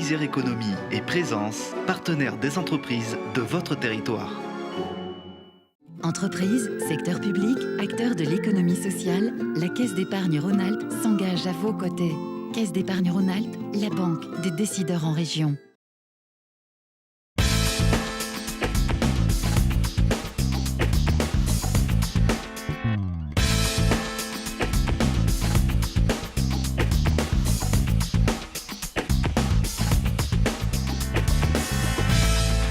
Isère Économie et Présence, partenaire des entreprises de votre territoire. Entreprises, secteur public, acteurs de l'économie sociale, la Caisse d'épargne Rhône-Alpes s'engage à vos côtés. Caisse d'épargne Rhône-Alpes, la banque des décideurs en région.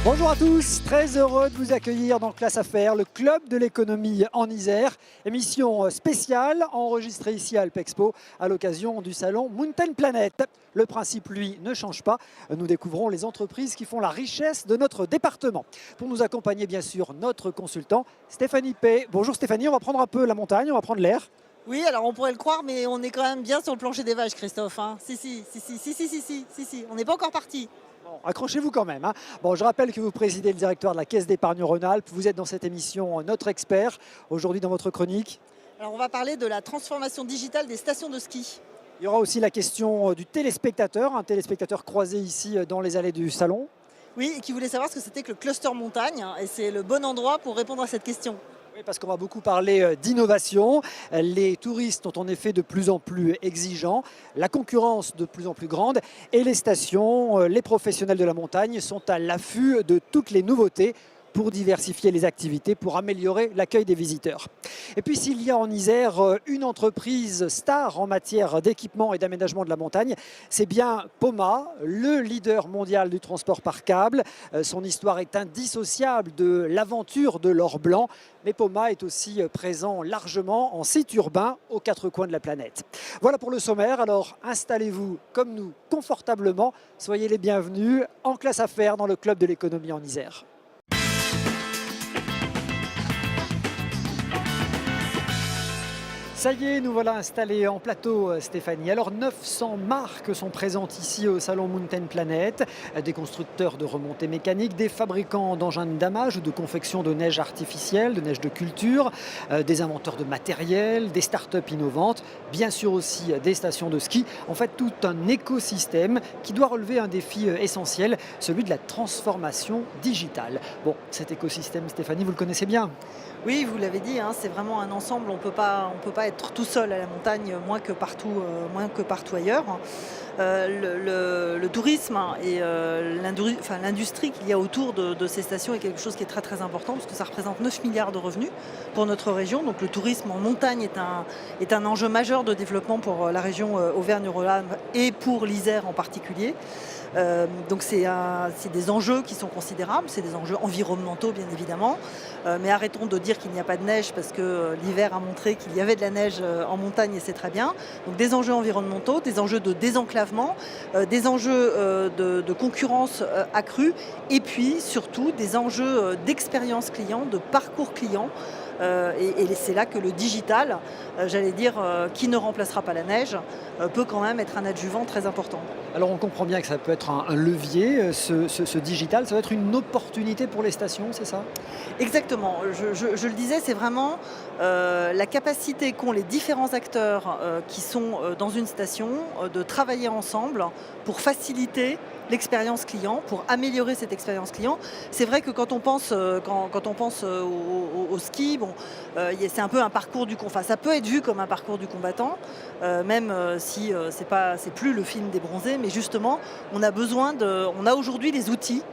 Bonjour à tous, très heureux de vous accueillir dans Classe Affaires, le club de l'économie en Isère. Émission spéciale enregistrée ici à Alpexpo à l'occasion du salon Mountain Planet. Le principe, lui, ne change pas. Nous découvrons les entreprises qui font la richesse de notre département. Pour nous accompagner, bien sûr, notre consultant Stéphanie P. Bonjour Stéphanie, on va prendre un peu la montagne, on va prendre l'air. Oui, alors on pourrait le croire, mais on est quand même bien sur le plancher des vaches, Christophe. Hein. Si, on n'est pas encore parti. Bon, accrochez-vous quand même. Hein. Bon, je rappelle que vous présidez le directoire de la Caisse d'épargne Rhône-Alpes. Vous êtes dans cette émission notre expert. Aujourd'hui, dans votre chronique, alors on va parler de la transformation digitale des stations de ski. il y aura aussi la question du téléspectateur, un téléspectateur croisé ici dans les allées du salon. Oui, et qui voulait savoir ce que c'était que le cluster montagne. Et c'est le bon endroit pour répondre à cette question. Oui, parce qu'on va beaucoup parler d'innovation. Les touristes sont en effet de plus en plus exigeants, la concurrence de plus en plus grande et les stations, les professionnels de la montagne sont à l'affût de toutes les nouveautés pour diversifier les activités, pour améliorer l'accueil des visiteurs. Et puis s'il y a en Isère une entreprise star en matière d'équipement et d'aménagement de la montagne, c'est bien Poma, le leader mondial du transport par câble. Son histoire est indissociable de l'aventure de l'or blanc, mais Poma est aussi présent largement en site urbain aux quatre coins de la planète. Voilà pour le sommaire, alors installez-vous comme nous confortablement, soyez les bienvenus en Classe Affaires dans le club de l'économie en Isère. Ça y est, nous voilà installés en plateau, Stéphanie. Alors 900 marques sont présentes ici au salon Mountain Planet, des constructeurs de remontées mécaniques, des fabricants d'engins de damage ou de confection de neige artificielle, de neige de culture, des inventeurs de matériel, des startups innovantes, bien sûr aussi des stations de ski. En fait, tout un écosystème qui doit relever un défi essentiel, celui de la transformation digitale. Bon, cet écosystème, Stéphanie, vous le connaissez bien ? Oui, vous l'avez dit, hein, c'est vraiment un ensemble. On peut pas être tout seul à la montagne, moins que partout ailleurs. Le tourisme et l'industrie qu'il y a autour de ces stations est quelque chose qui est très très important parce que ça représente 9 milliards de revenus pour notre région. Donc le tourisme en montagne est un enjeu majeur de développement pour la région Auvergne-Rhône-Alpes et pour l'Isère en particulier. Donc c'est des enjeux qui sont considérables, c'est des enjeux environnementaux bien évidemment, mais arrêtons de dire qu'il n'y a pas de neige parce que l'hiver a montré qu'il y avait de la neige en montagne et c'est très bien. Donc des enjeux environnementaux, des enjeux de désenclavement, des enjeux de concurrence accrue et puis surtout des enjeux d'expérience client, de parcours client. Et c'est là que le digital, qui ne remplacera pas la neige, peut quand même être un adjuvant très important. Alors on comprend bien que ça peut être un levier, ce digital, ça va être une opportunité pour les stations, c'est ça ? Exactement, je le disais, c'est vraiment la capacité qu'ont les différents acteurs qui sont dans une station de travailler ensemble pour faciliter l'expérience client, pour améliorer cette expérience client. C'est vrai que quand on pense au ski, c'est un peu un parcours du combattant. Enfin, ça peut être vu comme un parcours du combattant, même si c'est plus le film des bronzés, mais justement, on a aujourd'hui les outils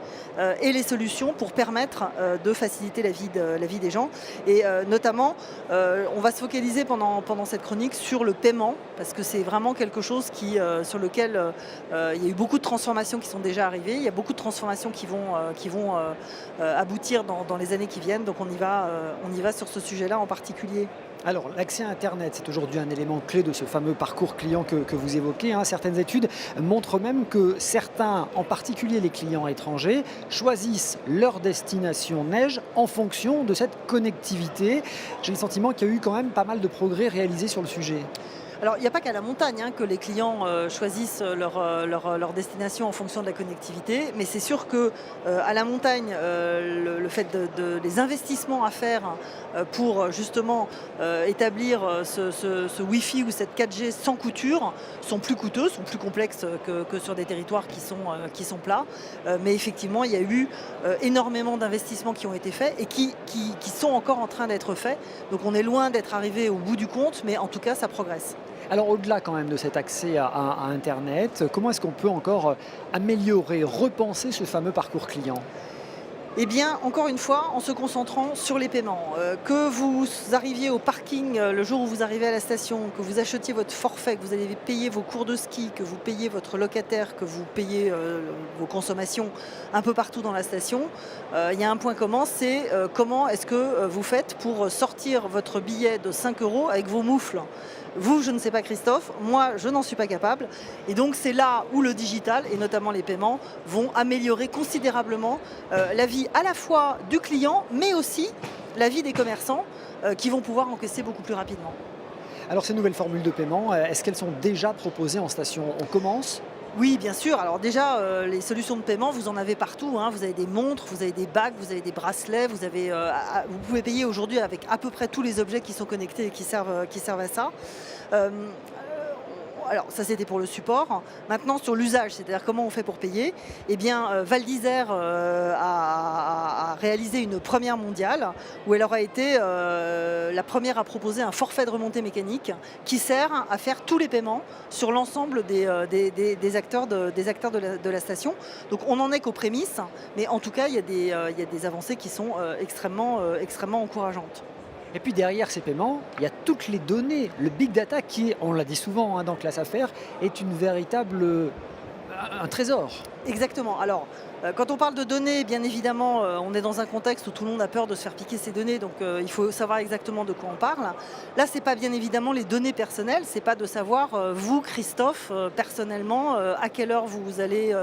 et les solutions pour permettre de faciliter la vie des gens. Et notamment, on va se focaliser pendant cette chronique sur le paiement, parce que c'est vraiment quelque chose sur lequel il y a eu beaucoup de transformations qui sont déjà arrivées. Il y a beaucoup de transformations qui vont aboutir dans les années qui viennent. Donc on y va sur ce sujet-là en particulier. Alors, l'accès à Internet, c'est aujourd'hui un élément clé de ce fameux parcours client que vous évoquez. Certaines études montrent même que certains, en particulier les clients étrangers, choisissent leur destination neige en fonction de cette connectivité. J'ai le sentiment qu'il y a eu quand même pas mal de progrès réalisés sur le sujet. Alors, il n'y a pas qu'à la montagne que les clients choisissent leur destination en fonction de la connectivité, mais c'est sûr que à la montagne, le fait des investissements à faire pour justement établir ce Wi-Fi ou cette 4G sans couture sont plus coûteux, sont plus complexes que sur des territoires qui sont plats. Mais effectivement, il y a eu énormément d'investissements qui ont été faits et qui sont encore en train d'être faits. Donc on est loin d'être arrivé au bout du compte, mais en tout cas, ça progresse. Alors au-delà quand même de cet accès à Internet, comment est-ce qu'on peut encore améliorer, repenser ce fameux parcours client ? Eh bien, encore une fois, en se concentrant sur les paiements. Que vous arriviez au parking le jour où vous arrivez à la station, que vous achetiez votre forfait, que vous allez payer vos cours de ski, que vous payez votre locataire, que vous payez vos consommations un peu partout dans la station, il y a un point commun, c'est comment est-ce que vous faites pour sortir votre billet de 5 € avec vos moufles. Vous, je ne sais pas Christophe, moi je n'en suis pas capable. Et donc c'est là où le digital, et notamment les paiements, vont améliorer considérablement la vie à la fois du client, mais aussi la vie des commerçants qui vont pouvoir encaisser beaucoup plus rapidement. Alors ces nouvelles formules de paiement, est-ce qu'elles sont déjà proposées en station ? On commence ? Oui, bien sûr. Alors déjà, les solutions de paiement, vous en avez partout. Vous avez des montres, vous avez des bagues, vous avez des bracelets. Vous pouvez payer aujourd'hui avec à peu près tous les objets qui sont connectés et qui servent à ça. Alors ça c'était pour le support. Maintenant sur l'usage, c'est-à-dire comment on fait pour payer, eh bien Val d'Isère a réalisé une première mondiale où elle aura été la première à proposer un forfait de remontée mécanique qui sert à faire tous les paiements sur l'ensemble des acteurs de la station. Donc on n'en est qu'aux prémices, mais en tout cas il y a des avancées qui sont extrêmement encourageantes. Et puis derrière ces paiements, il y a toutes les données, le big data qui, on l'a dit souvent dans Classe Affaires, est une véritable un trésor. Exactement. Alors, quand on parle de données, bien évidemment, on est dans un contexte où tout le monde a peur de se faire piquer ses données, donc il faut savoir exactement de quoi on parle. Là, c'est pas bien évidemment les données personnelles, c'est pas de savoir, vous, Christophe, personnellement, à quelle heure vous allez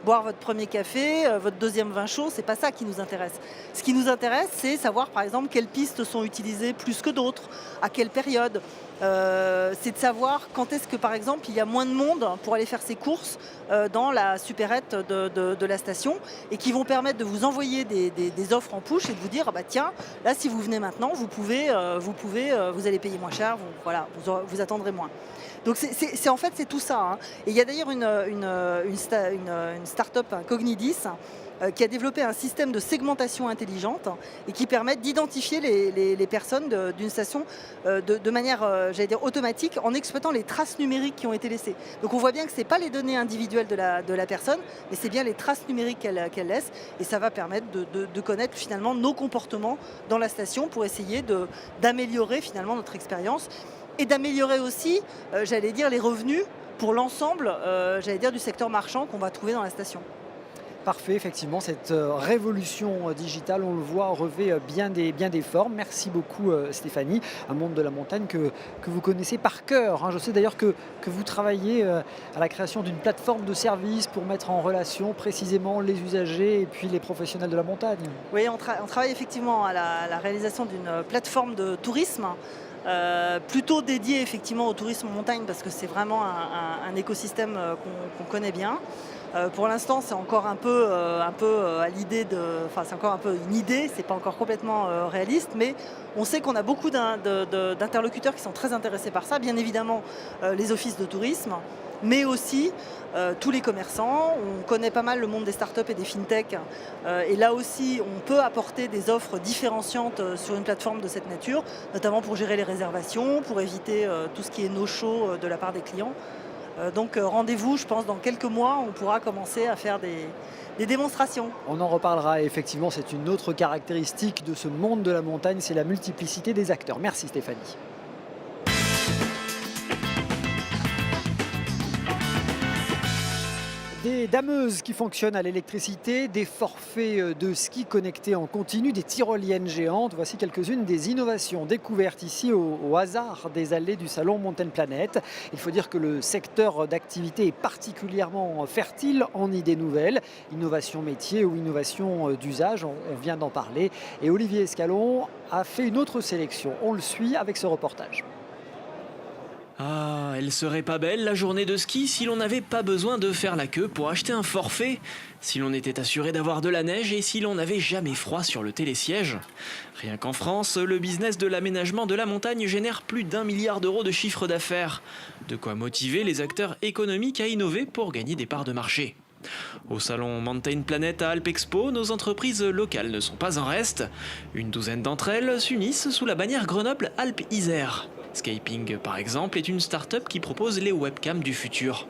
boire votre premier café, votre deuxième vin chaud, c'est pas ça qui nous intéresse. Ce qui nous intéresse, c'est savoir, par exemple, quelles pistes sont utilisées plus que d'autres, à quelle période. C'est de savoir quand est-ce que, par exemple, il y a moins de monde pour aller faire ses courses dans la supérette de la station et qui vont permettre de vous envoyer des offres en push et de vous dire ah bah tiens, là si vous venez maintenant, vous allez payer moins cher, vous attendrez moins. Donc en fait c'est tout ça. Et il y a d'ailleurs une start-up, Cognidis, qui a développé un système de segmentation intelligente et qui permet d'identifier les personnes d'une station de manière, automatique en exploitant les traces numériques qui ont été laissées. Donc on voit bien que ce n'est pas les données individuelles de la personne, mais c'est bien les traces numériques qu'elle laisse et ça va permettre de connaître finalement nos comportements dans la station pour essayer d'améliorer finalement notre expérience et d'améliorer aussi, les revenus pour l'ensemble, du secteur marchand qu'on va trouver dans la station. Parfait, effectivement, cette révolution digitale, on le voit, revêt bien des formes. Merci beaucoup Stéphanie, un monde de la montagne que vous connaissez par cœur. Je sais d'ailleurs que vous travaillez à la création d'une plateforme de services pour mettre en relation précisément les usagers et puis les professionnels de la montagne. Oui, on travaille effectivement à la réalisation d'une plateforme de tourisme. Plutôt dédié effectivement au tourisme en montagne parce que c'est vraiment un écosystème qu'on connaît bien. Pour l'instant, c'est encore un peu à l'idée c'est encore un peu une idée, c'est pas encore complètement réaliste, mais on sait qu'on a beaucoup d'interlocuteurs qui sont très intéressés par ça. Bien évidemment, les offices de tourisme, mais aussi tous les commerçants. On connaît pas mal le monde des startups et des fintech. Et là aussi, on peut apporter des offres différenciantes sur une plateforme de cette nature, notamment pour gérer les réservations, pour éviter tout ce qui est no-show de la part des clients. Donc rendez-vous, je pense, dans quelques mois, on pourra commencer à faire des démonstrations. On en reparlera, effectivement, c'est une autre caractéristique de ce monde de la montagne, c'est la multiplicité des acteurs. Merci Stéphanie. Des dameuses qui fonctionnent à l'électricité, des forfaits de ski connectés en continu, des tyroliennes géantes. Voici quelques-unes des innovations découvertes ici au hasard des allées du salon Mountain Planet. Il faut dire que le secteur d'activité est particulièrement fertile en idées nouvelles, innovation métier ou innovation d'usage, on vient d'en parler. Et Olivier Escalon a fait une autre sélection. On le suit avec ce reportage. Ah, elle serait pas belle la journée de ski si l'on n'avait pas besoin de faire la queue pour acheter un forfait, si l'on était assuré d'avoir de la neige et si l'on n'avait jamais froid sur le télésiège. Rien qu'en France, le business de l'aménagement de la montagne génère plus d'1 milliard d'euros de chiffre d'affaires. De quoi motiver les acteurs économiques à innover pour gagner des parts de marché. Au salon Mountain Planet à Alp Expo, nos entreprises locales ne sont pas en reste. Une douzaine d'entre elles s'unissent sous la bannière Grenoble Alpes Isère. Scaping, par exemple, est une start-up qui propose les webcams du futur.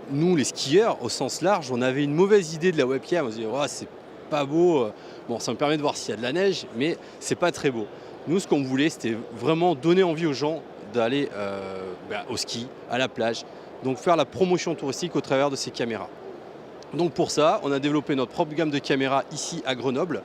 Nous, les skieurs, au sens large, on avait une mauvaise idée de la webcam. On se disait, oh, c'est pas beau. Bon, ça me permet de voir s'il y a de la neige, mais c'est pas très beau. Nous, ce qu'on voulait, c'était vraiment donner envie aux gens d'aller au ski, à la plage. Donc faire la promotion touristique au travers de ces caméras. Donc pour ça, on a développé notre propre gamme de caméras ici à Grenoble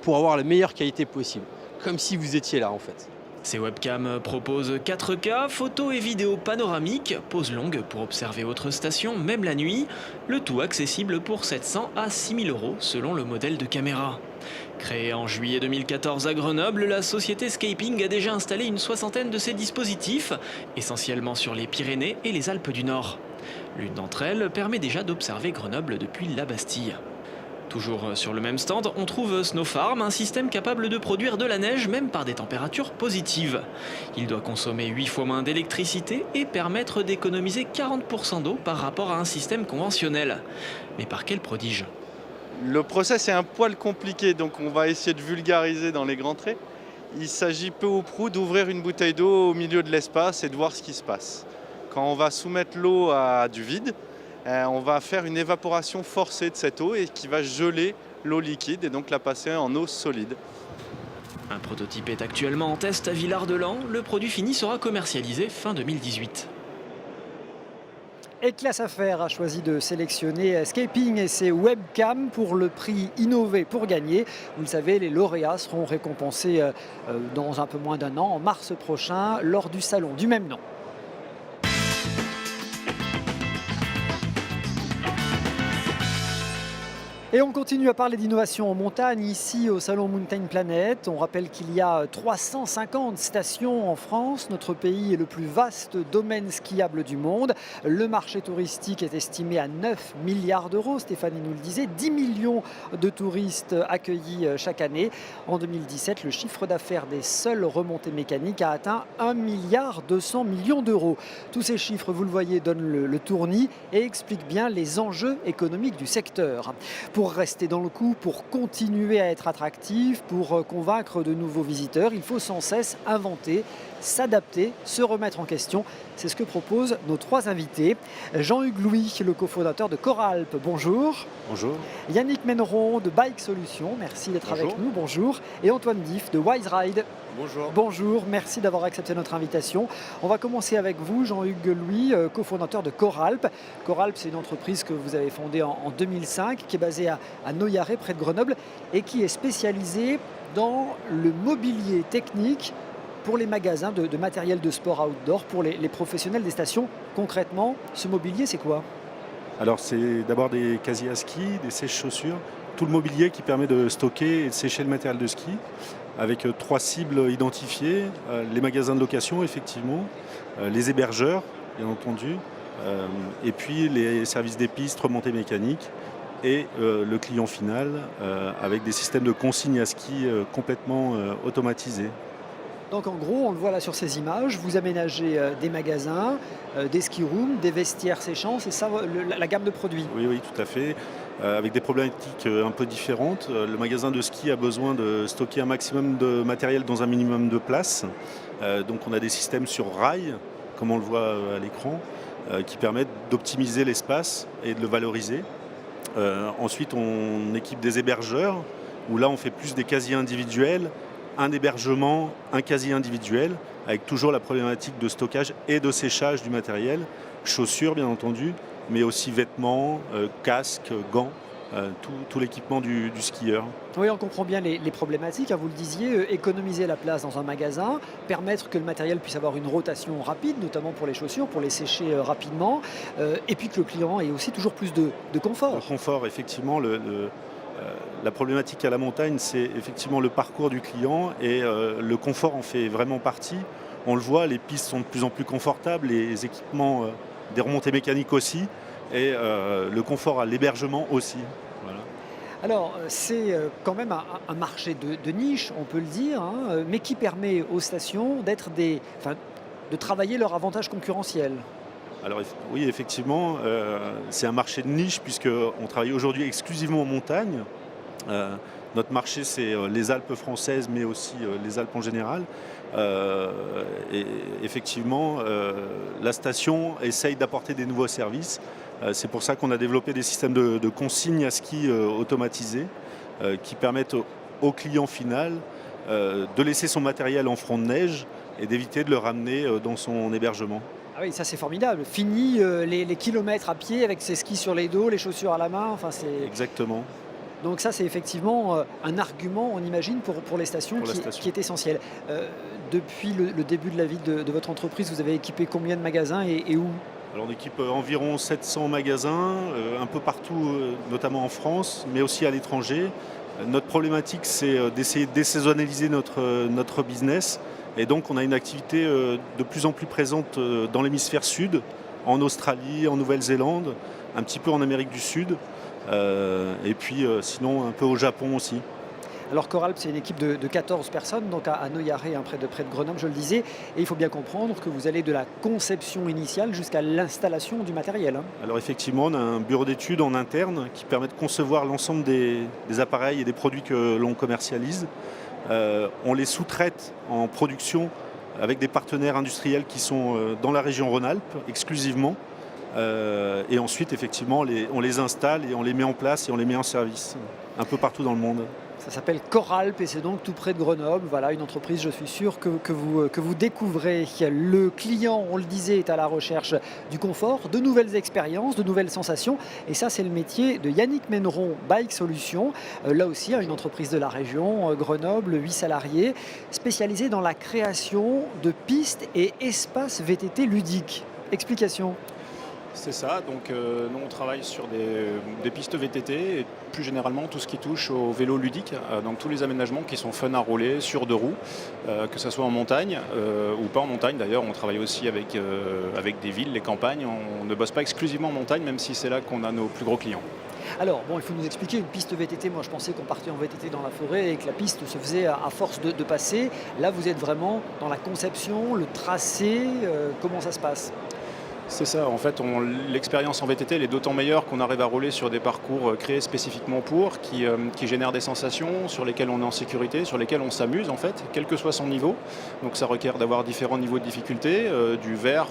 pour avoir la meilleure qualité possible. Comme si vous étiez là en fait. Ces webcams proposent 4K, photos et vidéos panoramiques, pause longue pour observer votre station, même la nuit. Le tout accessible pour 700 à 6 000 € selon le modèle de caméra. Créée en juillet 2014 à Grenoble, la société Scaping a déjà installé une soixantaine de ces dispositifs, essentiellement sur les Pyrénées et les Alpes du Nord. L'une d'entre elles permet déjà d'observer Grenoble depuis la Bastille. Toujours sur le même stand, on trouve Snowfarm, un système capable de produire de la neige même par des températures positives. Il doit consommer 8 fois moins d'électricité et permettre d'économiser 40% d'eau par rapport à un système conventionnel. Mais par quel prodige ? Le process est un poil compliqué, donc on va essayer de vulgariser dans les grands traits. Il s'agit peu ou prou d'ouvrir une bouteille d'eau au milieu de l'espace et de voir ce qui se passe. Quand on va soumettre l'eau à du vide, on va faire une évaporation forcée de cette eau et qui va geler l'eau liquide et donc la passer en eau solide. Un prototype est actuellement en test à Villard-de-Lans. Le produit fini sera commercialisé fin 2018. Et Classe Affaires a choisi de sélectionner Scaping et ses webcams pour le prix Innover pour gagner. Vous le savez, les lauréats seront récompensés dans un peu moins d'1 an, en mars prochain, lors du salon du même nom. Et on continue à parler d'innovation en montagne ici au salon Mountain Planet. On rappelle qu'il y a 350 stations en France. Notre pays est le plus vaste domaine skiable du monde. Le marché touristique est estimé à 9 milliards d'euros. Stéphanie nous le disait, 10 millions de touristes accueillis chaque année. En 2017, le chiffre d'affaires des seules remontées mécaniques a atteint 1,2 milliard d'euros. Tous ces chiffres, vous le voyez, donnent le tournis et expliquent bien les enjeux économiques du secteur. Pour rester dans le coup, pour continuer à être attractif, pour convaincre de nouveaux visiteurs, il faut sans cesse inventer, s'adapter, se remettre en question. C'est ce que proposent nos 3 invités. Jean-Hugues Louis, le cofondateur de Coralp, bonjour. Bonjour. Yannick Méneron de Bike Solutions, merci d'être avec nous, bonjour. Et Antoine Diff de Wise Ride. Bonjour. Bonjour, merci d'avoir accepté notre invitation. On va commencer avec vous, Jean-Hugues Louis, cofondateur de Coralp. Coralp, c'est une entreprise que vous avez fondée en 2005, qui est basée à Noyaret, près de Grenoble, et qui est spécialisée dans le mobilier technique pour les magasins de matériel de sport outdoor, pour les professionnels des stations. Concrètement, ce mobilier, c'est quoi ? Alors, c'est d'abord des casiers à ski, des sèches-chaussures, tout le mobilier qui permet de stocker et de sécher le matériel de ski, avec 3 cibles identifiées, les magasins de location, effectivement, les hébergeurs, bien entendu, et puis les services des pistes, remontées mécaniques, et le client final, avec des systèmes de consigne à ski complètement automatisés. Donc en gros, on le voit là sur ces images, vous aménagez des magasins, des ski rooms, des vestiaires séchants, c'est ça la gamme de produits ? Oui, tout à fait. Avec des problématiques un peu différentes. Le magasin de ski a besoin de stocker un maximum de matériel dans un minimum de place. Donc on a des systèmes sur rail, comme on le voit à l'écran, qui permettent d'optimiser l'espace et de le valoriser. Ensuite, on équipe des hébergeurs, où là on fait plus des casiers individuels, un hébergement, un casier individuel, avec toujours la problématique de stockage et de séchage du matériel, chaussures bien entendu, mais aussi vêtements, casques, gants, tout l'équipement du skieur. Oui, on comprend bien les problématiques, vous le disiez, économiser la place dans un magasin, permettre que le matériel puisse avoir une rotation rapide, notamment pour les chaussures, pour les sécher rapidement, et puis que le client ait aussi toujours plus de confort. Le confort, effectivement, la problématique à la montagne, c'est effectivement le parcours du client et le confort en fait vraiment partie. on le voit, les pistes sont de plus en plus confortables, les équipements des remontées mécaniques aussi, et le confort à l'hébergement aussi. Voilà. Alors, c'est quand même un marché de niche, on peut le dire, hein, mais qui permet aux stations de travailler leur avantage concurrentiel. Alors oui, effectivement, c'est un marché de niche puisqu'on travaille aujourd'hui exclusivement en montagne. Notre marché, c'est les Alpes françaises, mais aussi les Alpes en général. Et effectivement, la station essaye d'apporter des nouveaux services. C'est pour ça qu'on a développé des systèmes de consignes à ski automatisés qui permettent au client final de laisser son matériel en front de neige et d'éviter de le ramener dans son hébergement. Ah oui, ça c'est formidable. Fini les kilomètres à pied avec ses skis sur les dos, les chaussures à la main. Enfin, Exactement. Donc ça c'est effectivement un argument, on imagine, pour les stations, qui est essentiel. Depuis le début de la vie de votre entreprise, vous avez équipé combien de magasins et où ? Alors on équipe environ 700 magasins, un peu partout, notamment en France, mais aussi à l'étranger. Notre problématique, c'est d'essayer de désaisonnaliser notre business. Et donc on a une activité de plus en plus présente dans l'hémisphère sud, en Australie, en Nouvelle-Zélande, un petit peu en Amérique du Sud, et puis sinon un peu au Japon aussi. Alors Coralp, c'est une équipe de 14 personnes, donc à Noyaré, hein, près de Grenoble, je le disais. Et il faut bien comprendre que vous allez de la conception initiale jusqu'à l'installation du matériel. Hein. Alors effectivement, on a un bureau d'études en interne qui permet de concevoir l'ensemble des appareils et des produits que l'on commercialise. On les sous-traite en production avec des partenaires industriels qui sont dans la région Rhône-Alpes exclusivement. Et ensuite, effectivement, on les installe et on les met en place et on les met en service un peu partout dans le monde. Ça s'appelle Coralp et c'est donc tout près de Grenoble. Voilà, une entreprise, je suis sûr, que vous découvrez. Le client, on le disait, est à la recherche du confort, de nouvelles expériences, de nouvelles sensations. Et ça, c'est le métier de Yannick Méneron, Bike Solutions. Là aussi, une entreprise de la région, Grenoble, 8 salariés, spécialisée dans la création de pistes et espaces VTT ludiques. Explication. C'est ça, donc nous on travaille sur des pistes VTT et plus généralement tout ce qui touche au vélo ludique, donc tous les aménagements qui sont fun à rouler sur deux roues, que ce soit en montagne ou pas en montagne d'ailleurs, on travaille aussi avec des villes, les campagnes, on ne bosse pas exclusivement en montagne même si c'est là qu'on a nos plus gros clients. Alors, bon, il faut nous expliquer, une piste VTT, moi je pensais qu'on partait en VTT dans la forêt et que la piste se faisait à force de passer. Là vous êtes vraiment dans la conception, le tracé, comment ça se passe ? C'est ça, en fait l'expérience en VTT elle est d'autant meilleure qu'on arrive à rouler sur des parcours créés spécifiquement pour, qui génèrent des sensations, sur lesquelles on est en sécurité, sur lesquelles on s'amuse en fait, quel que soit son niveau. Donc ça requiert d'avoir différents niveaux de difficulté, du vert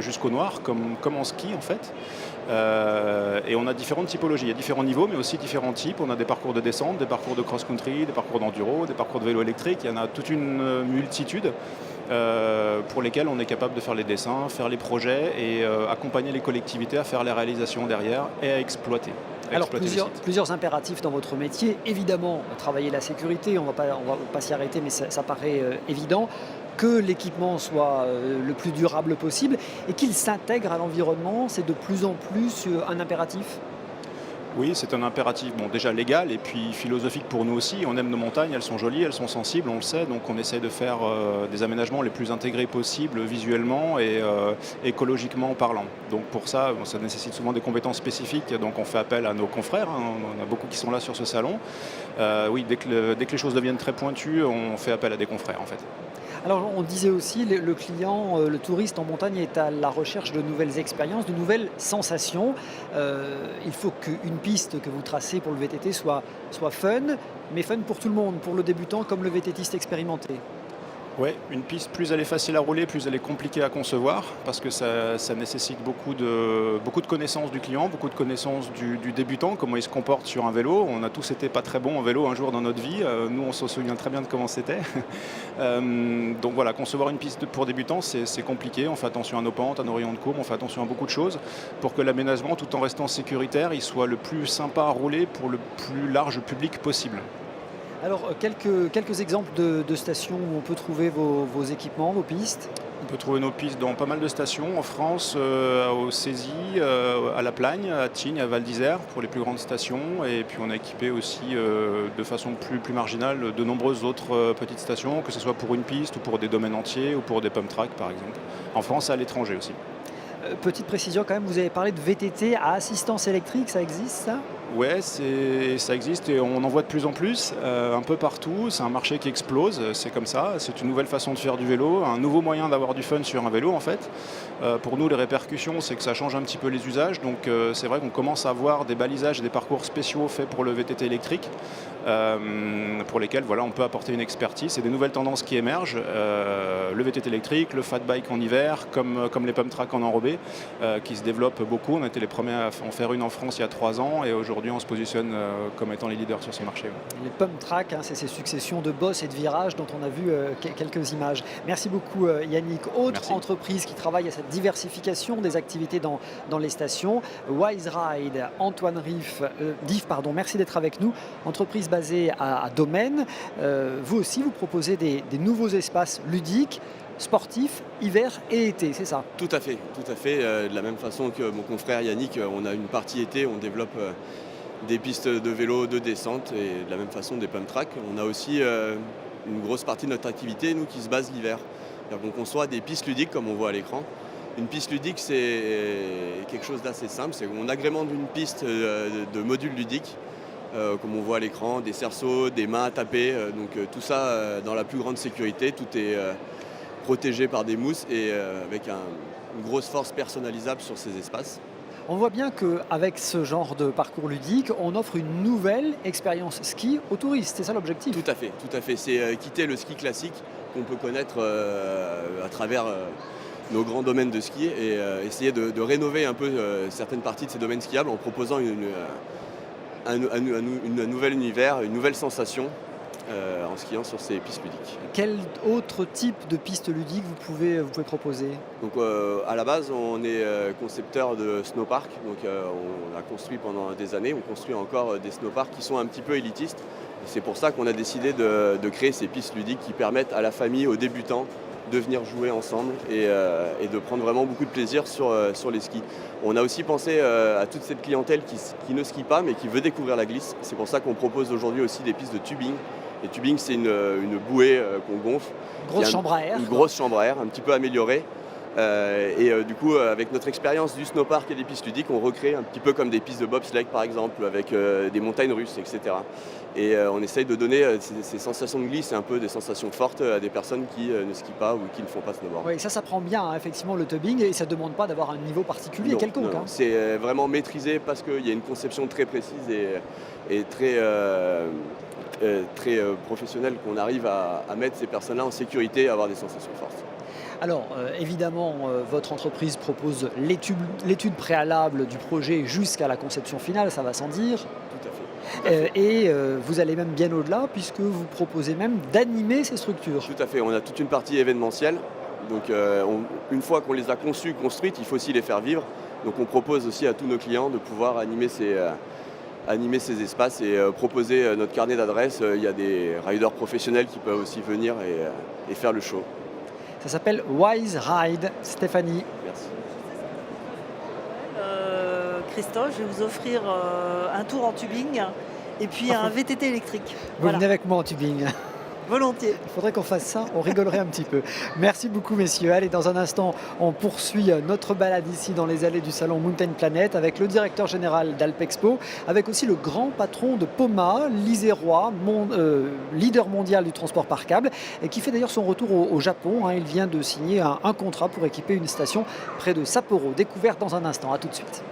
jusqu'au noir, comme en ski en fait. Et on a différentes typologies, il y a différents niveaux mais aussi différents types. On a des parcours de descente, des parcours de cross-country, des parcours d'enduro, des parcours de vélo électrique, il y en a toute une multitude. Pour lesquels on est capable de faire les dessins, faire les projets et accompagner les collectivités à faire les réalisations derrière et à exploiter. Alors plusieurs impératifs dans votre métier. Évidemment, travailler la sécurité, on va pas s'y arrêter, mais ça paraît évident. Que l'équipement soit le plus durable possible et qu'il s'intègre à l'environnement, c'est de plus en plus un impératif. Oui, c'est un impératif déjà légal et puis philosophique pour nous aussi. On aime nos montagnes, elles sont jolies, elles sont sensibles, on le sait, donc on essaie de faire des aménagements les plus intégrés possibles visuellement et écologiquement parlant. Donc pour ça, ça nécessite souvent des compétences spécifiques, donc on fait appel à nos confrères, hein, on a beaucoup qui sont là sur ce salon. Oui, dès que les choses deviennent très pointues, on fait appel à des confrères en fait. Alors on disait aussi, le client, le touriste en montagne est à la recherche de nouvelles expériences, de nouvelles sensations. Il faut qu'une piste que vous tracez pour le VTT soit fun, mais fun pour tout le monde, pour le débutant comme le VTTiste expérimenté. Oui, une piste, plus elle est facile à rouler, plus elle est compliquée à concevoir, parce que ça nécessite beaucoup de connaissances du client, beaucoup de connaissances du débutant, comment il se comporte sur un vélo. On a tous été pas très bons en vélo un jour dans notre vie, nous on se souvient très bien de comment c'était. Donc voilà, concevoir une piste pour débutants, c'est compliqué, on fait attention à nos pentes, à nos rayons de courbe, on fait attention à beaucoup de choses, pour que l'aménagement, tout en restant sécuritaire, il soit le plus sympa à rouler pour le plus large public possible. Alors, quelques exemples de stations où on peut trouver vos équipements, vos pistes ? On peut trouver nos pistes dans pas mal de stations en France, au Césy, à La Plagne, à Tignes, à Val d'Isère pour les plus grandes stations. Et puis on a équipé aussi de façon plus marginale de nombreuses autres petites stations, que ce soit pour une piste ou pour des domaines entiers ou pour des pump tracks par exemple. En France et à l'étranger aussi. Petite précision quand même, vous avez parlé de VTT à assistance électrique, ça existe ça ? Ouais, ça existe et on en voit de plus en plus, un peu partout. C'est un marché qui explose, c'est comme ça. C'est une nouvelle façon de faire du vélo, un nouveau moyen d'avoir du fun sur un vélo en fait. Pour nous, les répercussions, c'est que ça change un petit peu les usages. Donc c'est vrai qu'on commence à avoir des balisages et des parcours spéciaux faits pour le VTT électrique, pour lesquels voilà, on peut apporter une expertise. C'est des nouvelles tendances qui émergent. Le VTT électrique, le fat bike en hiver, comme les pump tracks en enrobé, qui se développent beaucoup. On a été les premiers à en faire une en France il y a 3 ans et aujourd'hui on se positionne comme étant les leaders sur ce marché. Les pump tracks, c'est ces successions de bosses et de virages dont on a vu quelques images. Merci beaucoup Yannick. Autre entreprise qui travaille à cette diversification des activités dans les stations, Wise Ride, Antoine Diff, merci d'être avec nous. Entreprise basée à Domaine. Vous aussi, vous proposez des nouveaux espaces ludiques, sportifs, hiver et été, c'est ça? Tout à fait. De la même façon que mon confrère Yannick, on a une partie été, on développe des pistes de vélo, de descente et de la même façon des pump tracks. On a aussi une grosse partie de notre activité, nous, qui se base l'hiver. On conçoit des pistes ludiques comme on voit à l'écran. Une piste ludique, c'est quelque chose d'assez simple. C'est qu'on agrémente une piste de modules ludiques, comme on voit à l'écran, des cerceaux, des mains à taper. Donc tout ça dans la plus grande sécurité. Tout est protégé par des mousses et avec une grosse force personnalisable sur ces espaces. On voit bien qu'avec ce genre de parcours ludique, on offre une nouvelle expérience ski aux touristes. C'est ça l'objectif? Tout à fait. C'est quitter le ski classique qu'on peut connaître à travers nos grands domaines de ski et essayer de rénover un peu certaines parties de ces domaines skiables en proposant un nouvel univers, une nouvelle sensation en skiant sur ces pistes ludiques. Quel autre type de pistes ludiques vous pouvez proposer? Donc à la base, on est concepteur de snowpark. Donc on a construit pendant des années, on construit encore des snowparks qui sont un petit peu élitistes. Et c'est pour ça qu'on a décidé de créer ces pistes ludiques qui permettent à la famille, aux débutants, de venir jouer ensemble et de prendre vraiment beaucoup de plaisir sur les skis. On a aussi pensé à toute cette clientèle qui ne skie pas mais qui veut découvrir la glisse. C'est pour ça qu'on propose aujourd'hui aussi des pistes de tubing. Et tubing, c'est une bouée qu'on gonfle. Grosse chambre à air. Une grosse chambre à air, un petit peu améliorée. Du coup, avec notre expérience du snowpark et des pistes ludiques, on recrée un petit peu comme des pistes de bobsleigh par exemple, avec des montagnes russes, etc. Et on essaye de donner ces sensations de glisse et un peu des sensations fortes à des personnes qui ne skient pas ou qui ne font pas snowboard. Oui, ça prend bien effectivement le tubing et ça ne demande pas d'avoir un niveau particulier quelconque. Non. C'est vraiment maîtrisé parce qu'il y a une conception très précise et très professionnelle qu'on arrive à mettre ces personnes-là en sécurité et à avoir des sensations fortes. Alors, évidemment, votre entreprise propose l'étude préalable du projet jusqu'à la conception finale, ça va sans dire. Tout à fait. Et vous allez même bien au-delà, puisque vous proposez même d'animer ces structures. Tout à fait, on a toute une partie événementielle. Donc, une fois qu'on les a conçues, construites, il faut aussi les faire vivre. Donc, on propose aussi à tous nos clients de pouvoir animer ces espaces et proposer notre carnet d'adresses. Il y a des riders professionnels qui peuvent aussi venir et faire le show. Ça s'appelle Wise Ride. Stéphanie. Merci. Christophe, je vais vous offrir un tour en tubing et puis un VTT électrique. Vous venez avec moi en tubing. Volontiers. Il faudrait qu'on fasse ça, on rigolerait un petit peu. Merci beaucoup messieurs. Allez, dans un instant, on poursuit notre balade ici dans les allées du salon Mountain Planet avec le directeur général d'Alpexpo, avec aussi le grand patron de Poma, l'Isérois, leader mondial du transport par câble, et qui fait d'ailleurs son retour au Japon. Il vient de signer un contrat pour équiper une station près de Sapporo. Découverte dans un instant. À tout de suite.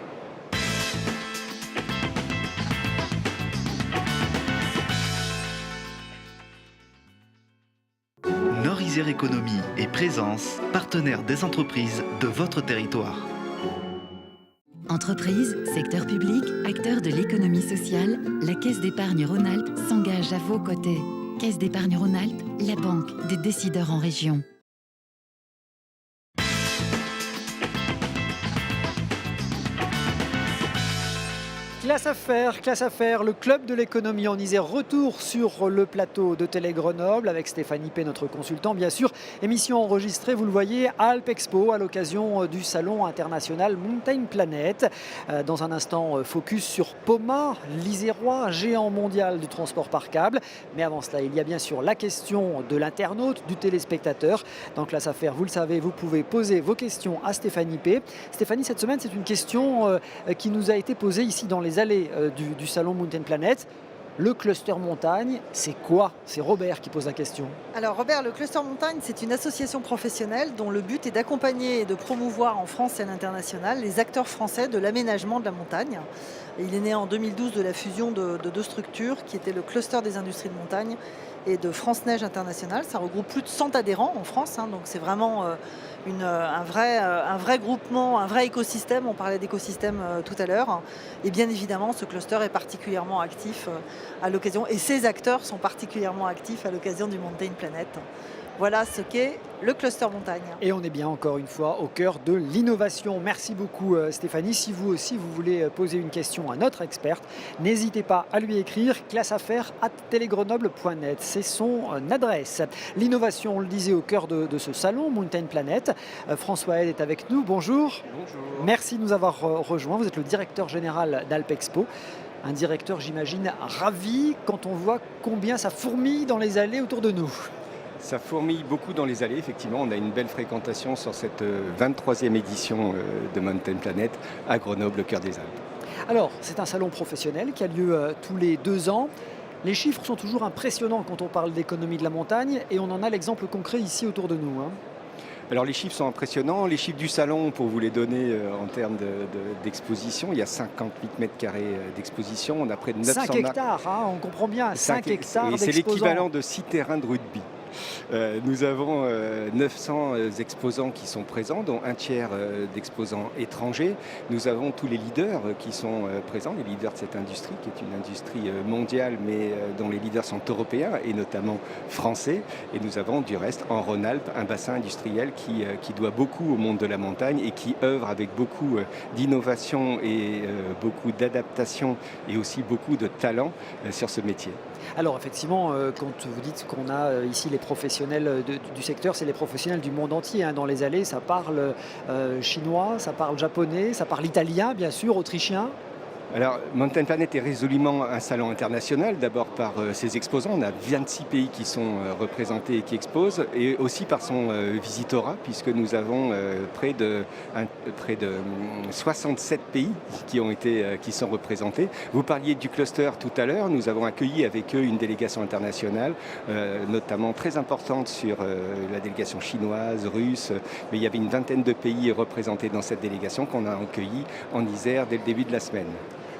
Nord-Isère Économie et Présence, partenaire des entreprises de votre territoire. Entreprises, secteur public, acteurs de l'économie sociale, la Caisse d'épargne Rhône-Alpes s'engage à vos côtés. Caisse d'épargne Rhône-Alpes, la banque des décideurs en région. Classe Affaires, le club de l'économie en Isère, retour sur le plateau de Télé Grenoble avec Stéphanie P, notre consultant, bien sûr. Émission enregistrée, vous le voyez, à Alp Expo, à l'occasion du salon international Mountain Planet. Dans un instant, focus sur Poma, l'Isérois, géant mondial du transport par câble. Mais avant cela, il y a bien sûr la question de l'internaute, du téléspectateur. Dans Classe Affaires, vous le savez, vous pouvez poser vos questions à Stéphanie P. Stéphanie, cette semaine, c'est une question qui nous a été posée ici dans les allées du salon Mountain Planet. Le cluster montagne, c'est quoi? C'est Robert qui pose la question. Alors Robert, le cluster montagne, c'est une association professionnelle dont le but est d'accompagner et de promouvoir en France et à l'international les acteurs français de l'aménagement de la montagne. Et il est né en 2012 de la fusion de deux structures qui étaient le cluster des industries de montagne et de France Neige International. Ça regroupe plus de 100 adhérents en France, donc c'est vraiment un vrai groupement, un vrai écosystème. On parlait d'écosystème tout à l'heure. Et bien évidemment, ce cluster est particulièrement actif à l'occasion, et ces acteurs sont particulièrement actifs à l'occasion du Mountain Planet. Voilà ce qu'est le cluster montagne. Et on est bien encore une fois au cœur de l'innovation. Merci beaucoup Stéphanie. Si vous aussi vous voulez poser une question à notre experte, n'hésitez pas à lui écrire classeaffaires@telegrenoble.net. C'est son adresse. L'innovation, on le disait, au cœur de ce salon Mountain Planet. François Hed est avec nous. Bonjour. Bonjour. Merci de nous avoir rejoints. Vous êtes le directeur général d'Alp Expo. Un directeur, j'imagine, ravi quand on voit combien ça fourmille dans les allées autour de nous. Ça fourmille beaucoup dans les allées, effectivement. On a une belle fréquentation sur cette 23e édition de Mountain Planet à Grenoble, au cœur des Alpes. Alors, c'est un salon professionnel qui a lieu tous les 2 ans. Les chiffres sont toujours impressionnants quand on parle d'économie de la montagne et on en a l'exemple concret ici autour de nous. Alors les chiffres sont impressionnants. Les chiffres du salon, pour vous les donner en termes d'exposition, il y a 58 mètres carrés d'exposition. On a près de 900 5 hectares, on comprend bien, 5 hectares d'exposants. C'est l'équivalent de 6 terrains de rugby. Nous avons 900 exposants qui sont présents, dont un tiers d'exposants étrangers. Nous avons tous les leaders qui sont présents, les leaders de cette industrie, qui est une industrie mondiale, mais dont les leaders sont européens et notamment français. Et nous avons du reste en Rhône-Alpes un bassin industriel qui doit beaucoup au monde de la montagne et qui œuvre avec beaucoup d'innovation et beaucoup d'adaptation et aussi beaucoup de talent sur ce métier. Alors effectivement, quand vous dites qu'on a ici les professionnels du secteur, c'est les professionnels du monde entier. Dans les allées, ça parle chinois, ça parle japonais, ça parle italien, bien sûr, autrichien. Alors, Mountain Planet est résolument un salon international, d'abord par ses exposants. On a 26 pays qui sont représentés et qui exposent, et aussi par son visitorat, puisque nous avons près de 67 pays qui sont représentés. Vous parliez du cluster tout à l'heure. Nous avons accueilli avec eux une délégation internationale, notamment très importante sur la délégation chinoise, russe. Mais il y avait une vingtaine de pays représentés dans cette délégation qu'on a accueilli en Isère dès le début de la semaine.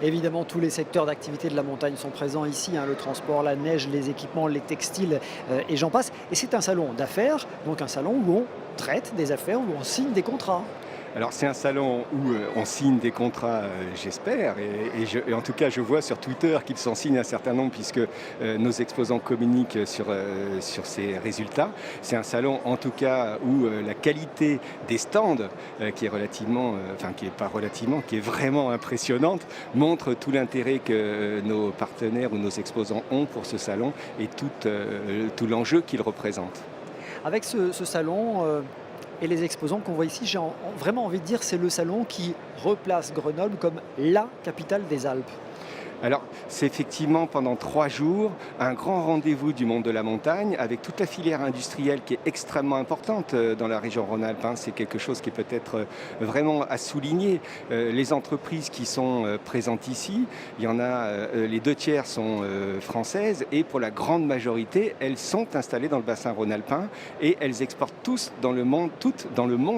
Évidemment, tous les secteurs d'activité de la montagne sont présents ici, le transport, la neige, les équipements, les textiles et j'en passe. Et c'est un salon d'affaires, donc un salon où on traite des affaires, où on signe des contrats. Alors c'est un salon où on signe des contrats, j'espère, et en tout cas je vois sur Twitter qu'ils s'en signent un certain nombre puisque nos exposants communiquent sur ces résultats. C'est un salon en tout cas où la qualité des stands, qui est vraiment impressionnante, montre tout l'intérêt que nos partenaires ou nos exposants ont pour ce salon et tout l'enjeu qu'il représente. Avec ce salon... Et les exposants qu'on voit ici, j'ai vraiment envie de dire, c'est le salon qui replace Grenoble comme la capitale des Alpes. Alors, c'est effectivement pendant 3 jours un grand rendez-vous du monde de la montagne avec toute la filière industrielle qui est extrêmement importante dans la région Rhône-Alpes. C'est quelque chose qui est peut-être vraiment à souligner. Les entreprises qui sont présentes ici, il y en a, les 2 tiers sont françaises et pour la grande majorité, elles sont installées dans le bassin rhône-alpin et elles exportent toutes dans le monde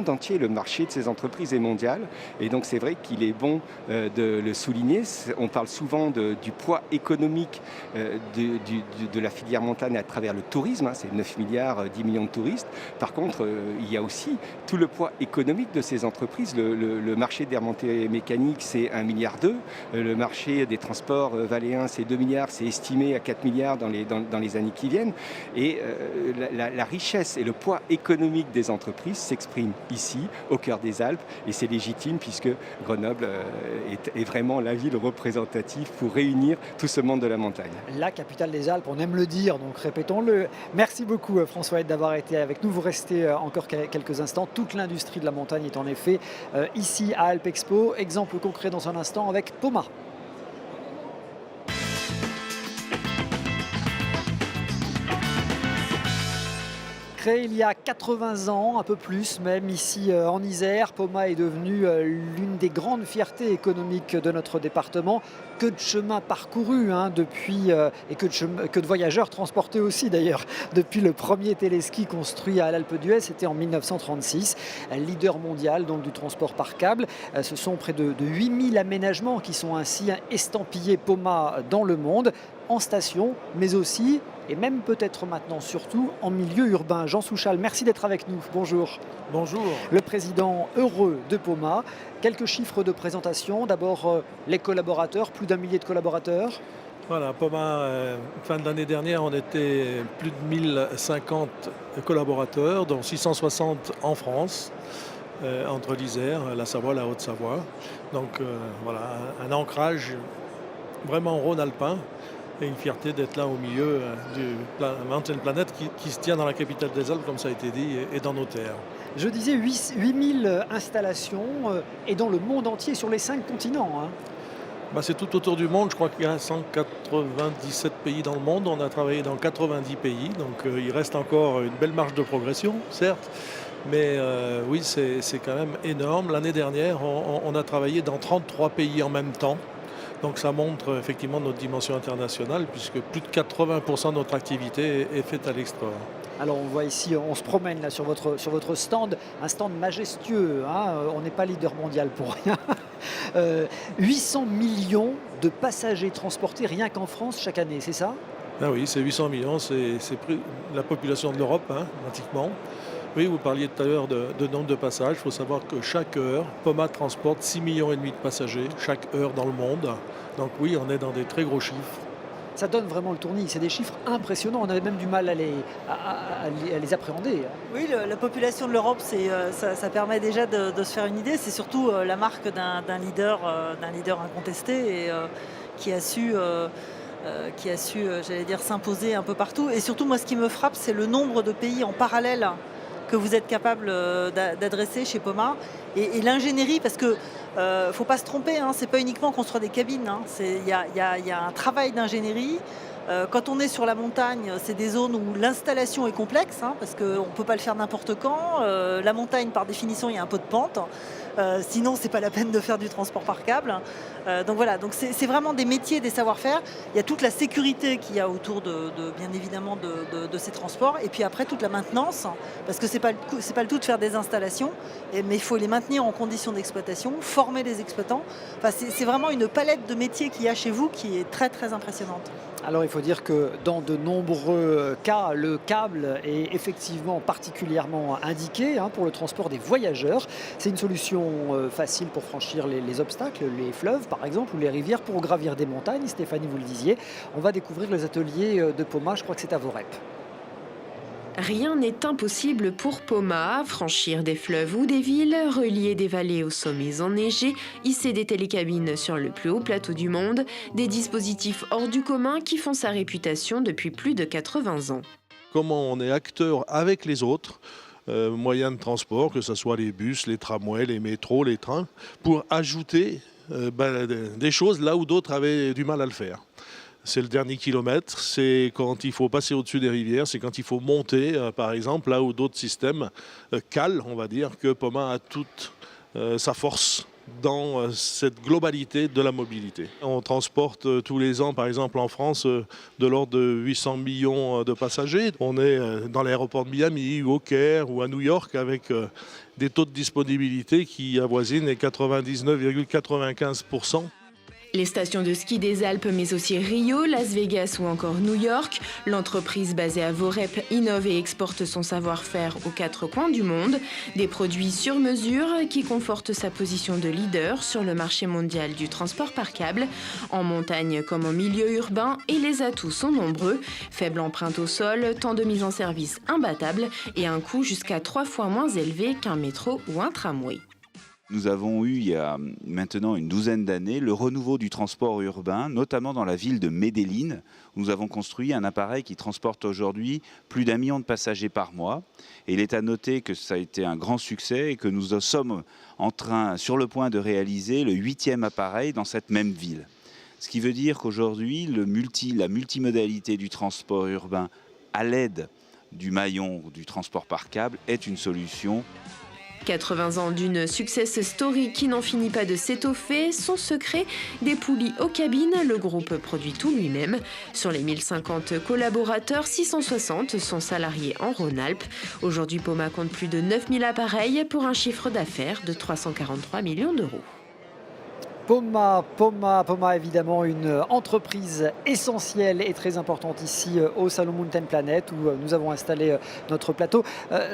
entier. Le marché de ces entreprises est mondial et donc c'est vrai qu'il est bon de le souligner. On parle souvent du poids économique de la filière montagne à travers le tourisme, c'est 9 milliards, 10 millions de touristes. Par contre, il y a aussi tout le poids économique de ces entreprises. Le marché des remontées mécaniques, c'est 1,2 milliard. Le marché des transports valléens, c'est 2 milliards. C'est estimé à 4 milliards dans les années qui viennent. Et la richesse et le poids économique des entreprises s'expriment ici, au cœur des Alpes. Et c'est légitime puisque Grenoble est vraiment la ville représentative pour réunir tout ce monde de la montagne. La capitale des Alpes, on aime le dire, donc répétons-le. Merci beaucoup François d'avoir été avec nous. Vous restez encore quelques instants. Toute l'industrie de la montagne est en effet ici à Alpes Expo. Exemple concret dans un instant avec Poma. Créé il y a 80 ans, un peu plus même, ici en Isère, Poma est devenue l'une des grandes fiertés économiques de notre département. Que de chemin parcouru depuis, et que de voyageurs transportés aussi d'ailleurs, depuis le premier téléski construit à l'Alpe d'Huez, c'était en 1936. Leader mondial donc, du transport par câble. Ce sont près de 8000 aménagements qui sont ainsi estampillés Poma dans le monde, en station, mais aussi, et même peut-être maintenant surtout, en milieu urbain. Jean Souchal, merci d'être avec nous. Bonjour. Bonjour. Le président heureux de Poma. Quelques chiffres de présentation. D'abord, les collaborateurs, plus d'1 millier de collaborateurs. Voilà, Poma, fin de l'année dernière, on était plus de 1050 collaborateurs, dont 660 en France, entre l'Isère, la Savoie, la Haute-Savoie. Donc voilà, un ancrage vraiment rhône-alpin. Et une fierté d'être là au milieu du Mountain Planet qui se tient dans la capitale des Alpes, comme ça a été dit, et dans nos terres. Je disais 8000 installations et dans le monde entier, sur les 5 continents. C'est tout autour du monde. Je crois qu'il y a 197 pays dans le monde. On a travaillé dans 90 pays. Donc il reste encore une belle marge de progression, certes. Mais oui, c'est quand même énorme. L'année dernière, on a travaillé dans 33 pays en même temps. Donc ça montre effectivement notre dimension internationale puisque plus de 80% de notre activité est faite à l'extérieur. Alors on voit ici, on se promène là sur votre stand, un stand majestueux, on n'est pas leader mondial pour rien. 800 millions de passagers transportés rien qu'en France chaque année, c'est ça ? Ah oui, c'est 800 millions, c'est la population de l'Europe, pratiquement. Oui, vous parliez tout à l'heure de nombre de passages. Il faut savoir que chaque heure, Poma transporte 6,5 millions de passagers, chaque heure dans le monde. Donc oui, on est dans des très gros chiffres. Ça donne vraiment le tournis. C'est des chiffres impressionnants. On avait même du mal à les appréhender. Oui, la population de l'Europe, ça permet déjà de se faire une idée. C'est surtout la marque d'un leader incontesté et qui a su, j'allais dire, s'imposer un peu partout. Et surtout, moi, ce qui me frappe, c'est le nombre de pays en parallèle que vous êtes capable d'adresser chez Poma et l'ingénierie, parce que faut pas se tromper, c'est pas uniquement construire des cabines, il y a un travail d'ingénierie. Quand on est sur la montagne, c'est des zones où l'installation est complexe, parce qu'on ne peut pas le faire n'importe quand. La montagne, par définition, il y a un peu de pente. Sinon, c'est pas la peine de faire du transport par câble. Donc voilà, donc c'est vraiment des métiers, des savoir-faire. Il y a toute la sécurité qu'il y a autour bien évidemment de ces transports. Et puis après, toute la maintenance, parce que c'est pas le tout de faire des installations, mais il faut les maintenir en conditions d'exploitation, former les exploitants. Enfin, c'est vraiment une palette de métiers qu'il y a chez vous qui est très très impressionnante. Alors il faut dire que dans de nombreux cas, le câble est effectivement particulièrement indiqué pour le transport des voyageurs. C'est une solution facile pour franchir les obstacles, les fleuves par exemple, ou les rivières, pour gravir des montagnes. Stéphanie, vous le disiez, on va découvrir les ateliers de Poma, je crois que c'est à Vorep. Rien n'est impossible pour Poma. Franchir des fleuves ou des villes, relier des vallées aux sommets enneigés, hisser des télécabines sur le plus haut plateau du monde, des dispositifs hors du commun qui font sa réputation depuis plus de 80 ans. Comment on est acteur avec les autres moyens de transport, que ce soit les bus, les tramways, les métros, les trains, pour ajouter des choses là où d'autres avaient du mal à le faire. C'est le dernier kilomètre, c'est quand il faut passer au-dessus des rivières, c'est quand il faut monter, par exemple, là où d'autres systèmes calent, on va dire, que Poma a toute sa force dans cette globalité de la mobilité. On transporte tous les ans, par exemple en France, de l'ordre de 800 millions de passagers. On est dans l'aéroport de Miami ou au Caire ou à New York avec des taux de disponibilité qui avoisinent les 99,95%. Les stations de ski des Alpes, mais aussi Rio, Las Vegas ou encore New York, l'entreprise basée à Vorep innove et exporte son savoir-faire aux 4 coins du monde. Des produits sur mesure qui confortent sa position de leader sur le marché mondial du transport par câble, en montagne comme en milieu urbain, et les atouts sont nombreux. Faible empreinte au sol, temps de mise en service imbattable et un coût jusqu'à 3 fois moins élevé qu'un métro ou un tramway. Nous avons eu, il y a maintenant une douzaine d'années, le renouveau du transport urbain, notamment dans la ville de Medellín, où nous avons construit un appareil qui transporte aujourd'hui plus d'1 million de passagers par mois. Et il est à noter que ça a été un grand succès et que nous sommes sur le point de réaliser le 8e appareil dans cette même ville. Ce qui veut dire qu'aujourd'hui, la multimodalité du transport urbain à l'aide du maillon du transport par câble est une solution. 80 ans d'une success story qui n'en finit pas de s'étoffer. Son secret, des poulies aux cabines, le groupe produit tout lui-même. Sur les 1050 collaborateurs, 660 sont salariés en Rhône-Alpes. Aujourd'hui, Poma compte plus de 9000 appareils pour un chiffre d'affaires de 343 millions d'euros. Poma, évidemment une entreprise essentielle et très importante ici au Salon Mountain Planet où nous avons installé notre plateau.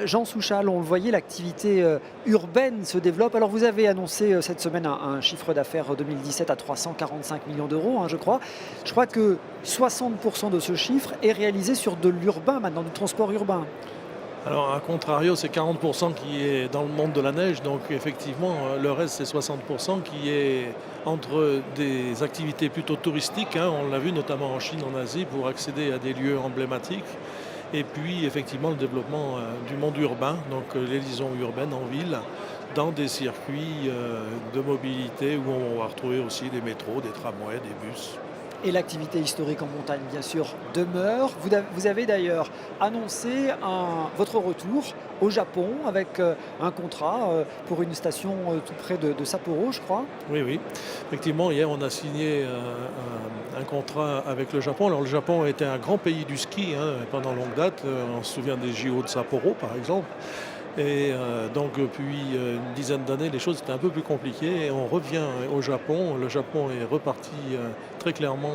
Jean Souchal, on le voyait, l'activité urbaine se développe. Alors vous avez annoncé cette semaine un chiffre d'affaires 2017 à 345 millions d'euros, je crois. Je crois que 60% de ce chiffre est réalisé sur de l'urbain maintenant, du transport urbain. Alors, à contrario, c'est 40% qui est dans le monde de la neige. Donc, effectivement, le reste, c'est 60% qui est entre des activités plutôt touristiques. On l'a vu notamment en Chine, en Asie, pour accéder à des lieux emblématiques. Et puis, effectivement, le développement du monde urbain, donc les liaisons urbaines en ville, dans des circuits de mobilité où on va retrouver aussi des métros, des tramways, des bus. Et l'activité historique en montagne, bien sûr, demeure. Vous avez d'ailleurs annoncé votre retour au Japon avec un contrat pour une station tout près de Sapporo, je crois. Oui. Effectivement, hier, on a signé un contrat avec le Japon. Alors, le Japon était un grand pays du ski pendant longue date. On se souvient des JO de Sapporo, par exemple. Et donc depuis une dizaine d'années, les choses étaient un peu plus compliquées et on revient au Japon. Le Japon est reparti très clairement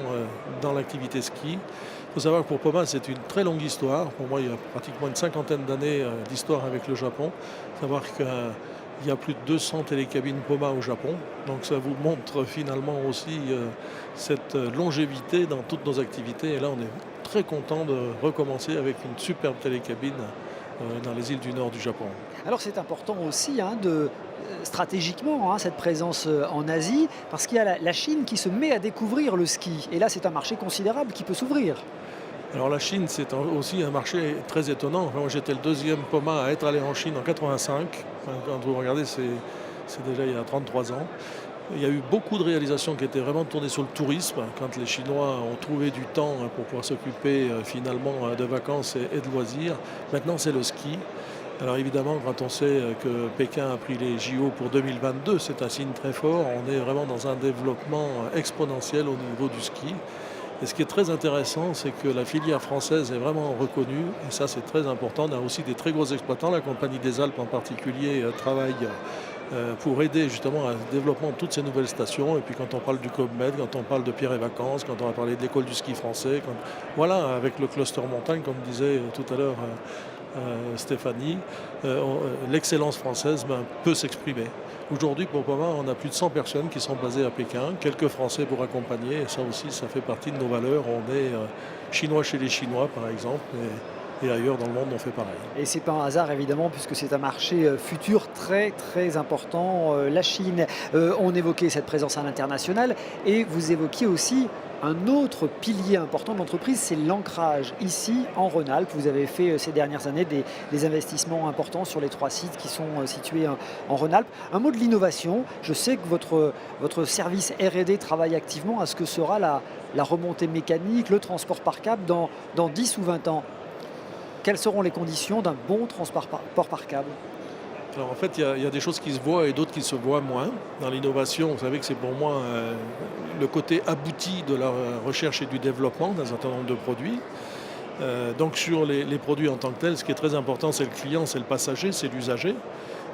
dans l'activité ski. Il faut savoir que pour Poma, c'est une très longue histoire. Pour moi, il y a pratiquement une 50aine d'années d'histoire avec le Japon. Il faut savoir qu'il y a plus de 200 télécabines Poma au Japon. Donc ça vous montre finalement aussi cette longévité dans toutes nos activités. Et là, on est très content de recommencer avec une superbe télécabine dans les îles du nord du Japon. Alors c'est important aussi stratégiquement cette présence en Asie, parce qu'il y a la Chine qui se met à découvrir le ski. Et là c'est un marché considérable qui peut s'ouvrir. Alors la Chine c'est aussi un marché très étonnant. Enfin, moi j'étais le 2e Poma à être allé en Chine en 85. Quand vous regardez c'est déjà il y a 33 ans. Il y a eu beaucoup de réalisations qui étaient vraiment tournées sur le tourisme, quand les Chinois ont trouvé du temps pour pouvoir s'occuper finalement de vacances et de loisirs. Maintenant, c'est le ski. Alors évidemment, quand on sait que Pékin a pris les JO pour 2022, c'est un signe très fort. On est vraiment dans un développement exponentiel au niveau du ski. Et ce qui est très intéressant, c'est que la filière française est vraiment reconnue. Et ça, c'est très important. On a aussi des très gros exploitants. La Compagnie des Alpes en particulier travaille pour aider justement à développement de toutes ces nouvelles stations. Et puis quand on parle du Club Med, quand on parle de Pierre et Vacances, quand on va parler de l'école du ski français, voilà, avec le cluster montagne, comme disait tout à l'heure Stéphanie, l'excellence française peut s'exprimer. Aujourd'hui, pour Poma, on a plus de 100 personnes qui sont basées à Pékin, quelques Français pour accompagner, et ça aussi, ça fait partie de nos valeurs. On est chinois chez les Chinois, par exemple, et ailleurs dans le monde, on fait pareil. Et c'est pas un hasard, évidemment, puisque c'est un marché futur très, très important, la Chine. On évoquait cette présence à l'international, et vous évoquiez aussi un autre pilier important de l'entreprise, c'est l'ancrage. Ici, en Rhône-Alpes, vous avez fait ces dernières années des investissements importants sur les 3 sites qui sont situés en Rhône-Alpes. Un mot de l'innovation. Je sais que votre service R&D travaille activement à ce que sera la remontée mécanique, le transport par câble dans 10 ou 20 ans. Quelles seront les conditions d'un bon transport par câble ? Alors en fait, il y a des choses qui se voient et d'autres qui se voient moins. Dans l'innovation, vous savez que c'est pour moi le côté abouti de la recherche et du développement d'un certain nombre de produits. Donc sur les produits en tant que tels, ce qui est très important, c'est le client, c'est le passager, c'est l'usager.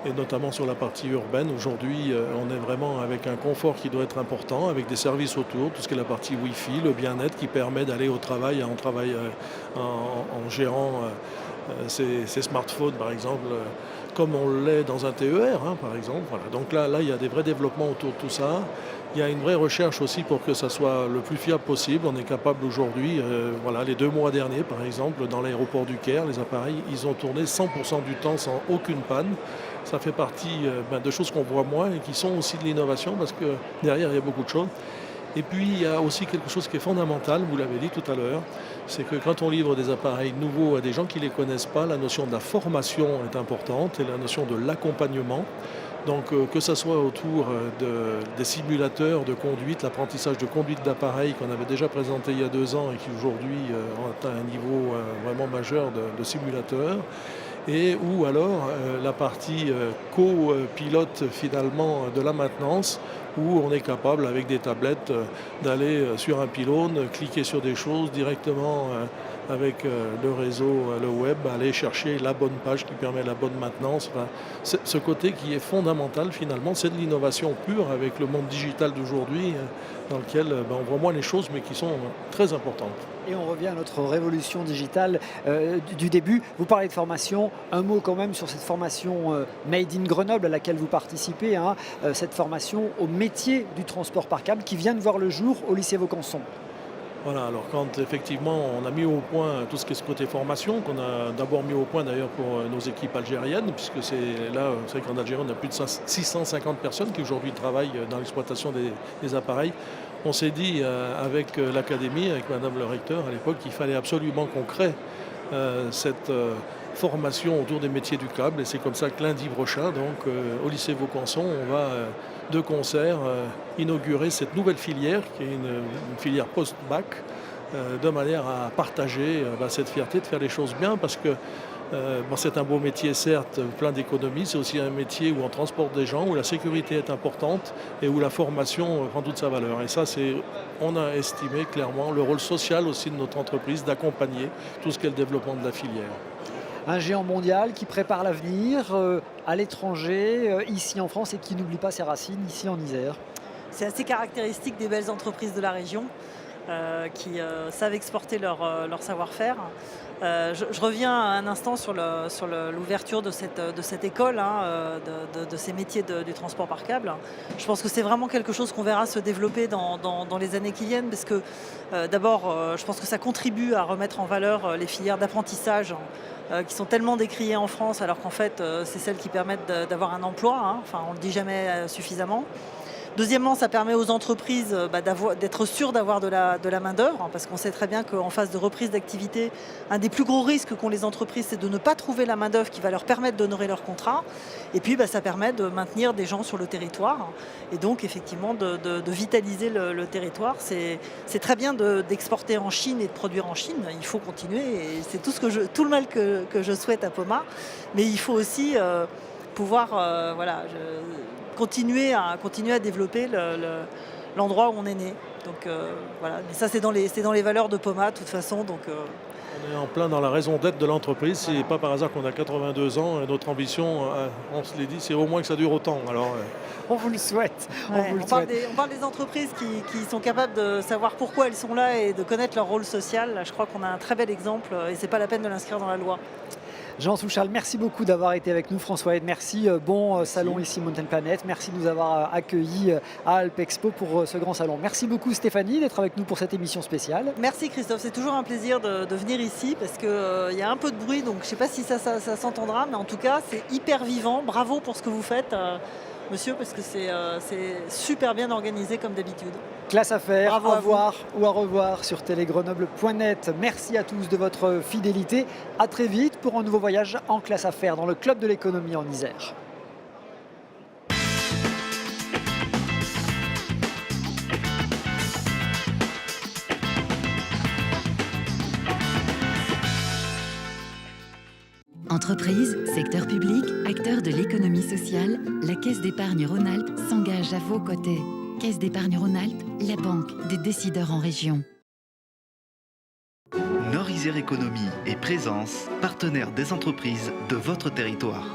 et notamment sur la partie urbaine. Aujourd'hui, on est vraiment avec un confort qui doit être important, avec des services autour, tout ce qui est la partie Wi-Fi, le bien-être qui permet d'aller au travail en gérant ses smartphones, par exemple, comme on l'est dans un TER, par exemple. Voilà. Donc là, il y a des vrais développements autour de tout ça. Il y a une vraie recherche aussi pour que ça soit le plus fiable possible. On est capable aujourd'hui, les 2 mois derniers, par exemple, dans l'aéroport du Caire, les appareils, ils ont tourné 100% du temps sans aucune panne. Ça fait partie de choses qu'on voit moins et qui sont aussi de l'innovation parce que derrière, il y a beaucoup de choses. Et puis, il y a aussi quelque chose qui est fondamental, vous l'avez dit tout à l'heure, c'est que quand on livre des appareils nouveaux à des gens qui ne les connaissent pas, la notion de la formation est importante et la notion de l'accompagnement. Donc que ce soit autour des simulateurs de conduite, l'apprentissage de conduite d'appareils qu'on avait déjà présenté il y a 2 ans et qui aujourd'hui ont atteint un niveau vraiment majeur de simulateurs, et ou alors la partie copilote finalement de la maintenance, où on est capable avec des tablettes d'aller sur un pylône, cliquer sur des choses directement avec le réseau, le web, aller chercher la bonne page qui permet la bonne maintenance. Enfin, ce côté qui est fondamental finalement, c'est de l'innovation pure avec le monde digital d'aujourd'hui dans lequel on voit moins les choses mais qui sont très importantes. Et on revient à notre révolution digitale du début. Vous parlez de formation, un mot quand même sur cette formation Made in Grenoble à laquelle vous participez, cette formation au métier du transport par câble qui vient de voir le jour au lycée Vaucanson. Voilà, alors quand effectivement on a mis au point tout ce qui est ce côté formation, qu'on a d'abord mis au point d'ailleurs pour nos équipes algériennes, puisque c'est vrai qu'en Algérie on a plus de 650 personnes qui aujourd'hui travaillent dans l'exploitation des appareils. On s'est dit avec l'académie, avec Madame le recteur à l'époque, qu'il fallait absolument qu'on crée cette formation autour des métiers du câble, et c'est comme ça que lundi prochain, donc au lycée Vaucanson, on va de concert inaugurer cette nouvelle filière qui est une filière post-bac, de manière à partager cette fierté de faire les choses bien, parce que c'est un beau métier certes, plein d'économies, c'est aussi un métier où on transporte des gens, où la sécurité est importante et où la formation prend toute sa valeur. Et ça, on a estimé clairement le rôle social aussi de notre entreprise d'accompagner tout ce qui est le développement de la filière. Un géant mondial qui prépare l'avenir à l'étranger, ici en France, et qui n'oublie pas ses racines ici en Isère. C'est assez caractéristique des belles entreprises de la région qui savent exporter leur savoir-faire. Je reviens un instant sur l'ouverture de cette école, de ces métiers du transport par câble. Je pense que c'est vraiment quelque chose qu'on verra se développer dans les années qui viennent, parce que d'abord, je pense que ça contribue à remettre en valeur les filières d'apprentissage qui sont tellement décriées en France, alors qu'en fait, c'est celles qui permettent d'avoir un emploi. Enfin, on ne le dit jamais suffisamment. Deuxièmement, ça permet aux entreprises d'être sûres d'avoir de la main-d'œuvre, parce qu'on sait très bien qu'en phase de reprise d'activité, un des plus gros risques qu'ont les entreprises, c'est de ne pas trouver la main-d'œuvre qui va leur permettre d'honorer leur contrat. Et puis, ça permet de maintenir des gens sur le territoire et donc effectivement de vitaliser le territoire. C'est très bien d'exporter en Chine et de produire en Chine. Il faut continuer et c'est tout le mal que je souhaite à Poma. Mais il faut aussi pouvoir continuer à développer l'endroit où on est né. Donc voilà, mais ça c'est dans les valeurs de Poma de toute façon. Donc, on est en plein dans la raison d'être de l'entreprise. C'est pas par hasard qu'on a 82 ans et notre ambition, on se l'est dit, c'est au moins que ça dure autant. Alors, on vous le souhaite. On parle des entreprises qui sont capables de savoir pourquoi elles sont là et de connaître leur rôle social. Là, je crois qu'on a un très bel exemple et c'est pas la peine de l'inscrire dans la loi. Jean Souchal, merci beaucoup d'avoir été avec nous. François Hed, merci. Bon salon ici Mountain Planet. Merci de nous avoir accueillis à Alpexpo pour ce grand salon. Merci beaucoup Stéphanie d'être avec nous pour cette émission spéciale. Merci Christophe, c'est toujours un plaisir de venir ici parce qu'il y a un peu de bruit, donc je ne sais pas si ça s'entendra, mais en tout cas c'est hyper vivant. Bravo pour ce que vous faites. Monsieur, parce que c'est super bien organisé comme d'habitude. Classe à faire, à voir ou à revoir sur télégrenoble.net. Merci à tous de votre fidélité. À très vite pour un nouveau voyage en classe à faire dans le club de l'économie en Isère. Entreprises, secteur public, acteurs de l'économie sociale, la Caisse d'épargne Rhône-Alpes s'engage à vos côtés. Caisse d'épargne Rhône-Alpes, la banque des décideurs en région. Nord-Isère Économie et Présence, partenaires des entreprises de votre territoire.